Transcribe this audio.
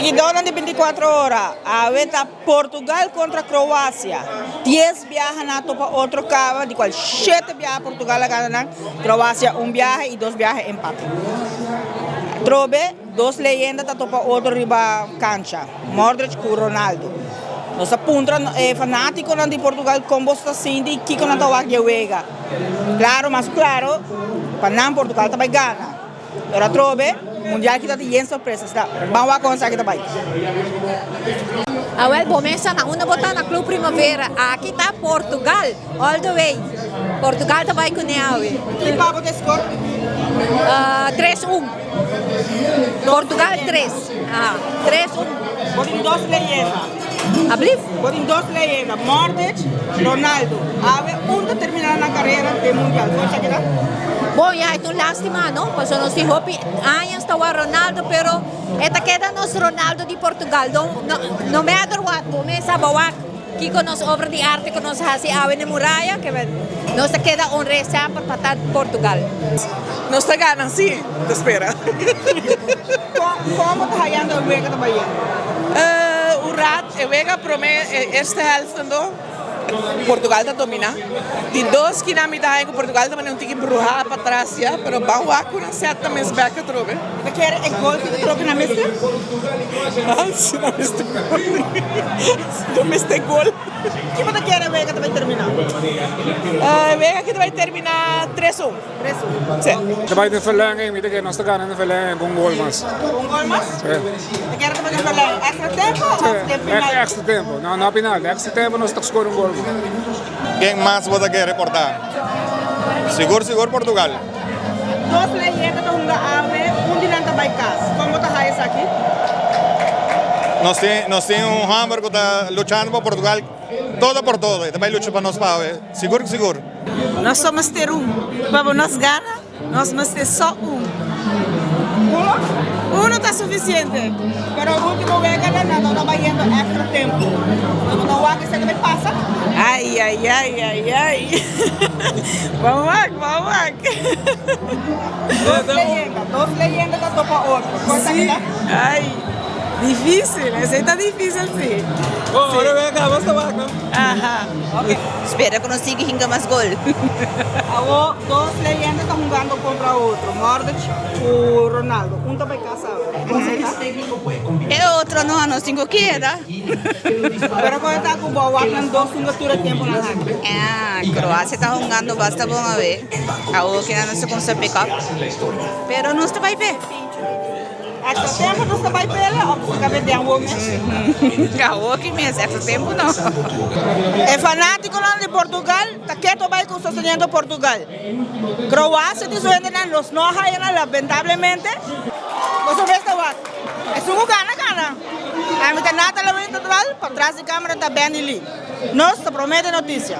Seguidora de 24 horas, ahorita Portugal contra Croácia. 10 viajes na topa outro cava, de qual 7 viajes Portugal a ganar, Croácia un viaje y 2 viajes empate. Trobe, 2 leyendas da topa outro riba cancha, Modric com Ronaldo. Nós apuntamos fanático de Portugal como está sendo e que não está wega. Claro, mas claro, para Portugal também gana. Agora trobe, mundial que está tem surpresas, tá? Vamos a conseguir também. Well, começa na una botar na Clube Primavera. Aqui está Portugal, all the way. Portugal também com Neaue. Que papo de score? 3-1. Portugal 3. 3-1. Botem 2 leyendas. Ablief? Botem 2 leyendas, Modric, Ronaldo. Um terminar na carreira de mundial. Consegue dar? Bom, ja, itu lástima, ¿no? Pues nos dijo años estaba Ronaldo, pero esta queda nos Ronaldo de Portugal. No matter what, come sabawak. Aquí con nos obras de arte que nos hace Avenida Muralla, que nos queda un reza para patar Portugal. Nos te ganan, sí, te espera. Como está hallando el Vega também? Urat, Vega promete esta helft Portugal está dominando. De 2 que na mitad Portugal também não tem que empurrar para trás, já, pero vamos a com certa mes back a trobe. Você quer gol que troque na mesa? Se não meste gol. Não meste gol. Que você quer Vega também terminar? Vega que vai terminar 3-1. 3-1. Sim. Também tem verlenging, weet ik, nós te gaan in de verlenging com gol mas. Um gol mais? Você quer também falar extra tempo ou tempo final? Extra tempo, não final, extra tempo nós te scoren gol. ¿Quién más vos querés reportar? Seguro Portugal. 2 leyendas da Hunga Ave, dilante vai casa. Como está aí isso aqui? Nós temos Hamburgo que está lutando para Portugal, todo por todo, e também luta para nós para seguro. Nós somos ter para nós ganhar, nós vamos ter só Um está suficiente. Pero o último Vega não estava indo extra tempo. Não vai que você também passa? Ai. Vamos lá. 2 leyendas da topa outro. Coisa que dá? Ai, difícil, essa está difícil, sim. Ahora venga, vamos a ver. Ajá. Okay. Espera que não siga hinga mais gol. Agora, 2 leyendas estão jogando contra outro. Modric e Ronaldo. Um está vai casa. É outro não cinco queda. Pero quando está com o Boa, tem 2 singaturas tempo na área. Croácia está jogando basta bom a ver. Agora que não se consegue pick up. Pero não está vai ver. Extra tempo não se vai pela, ou você quer ver um homem? Agora que mesmo, extra tempo não. É fanático lá de Portugal, está quieto vai com sustentando Portugal. Croácia diz que los no hay lamentablemente. Você vê esta wak? É suco gana. A mitad nada la venta total, para trás de câmera está bem ali. Nós promete notícia.